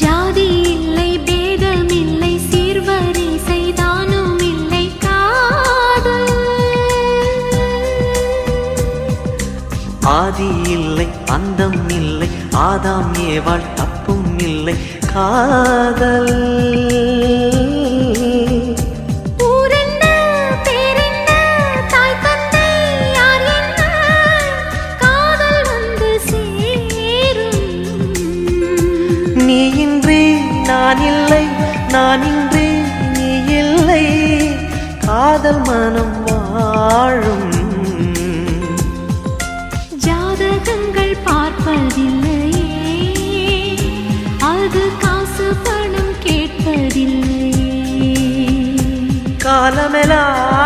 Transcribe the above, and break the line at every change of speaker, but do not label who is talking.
ஜாதி இல்லை பேதம் இல்லை சீர்வரிசை தானும் இல்லை காதல்
ஆதி இல்லை அந்தம் இல்லை ஆதாம் ஏவாள் தப்பும் இல்லை காதல் நான் இல்லை நான் இன்றி நீ இல்லை காதல் மனம் வாழும்
ஜாதகங்கள் பார்ப்பதில்லையே அது காசு பணம் கேட்பதில்லையே
காலமெல்லாம்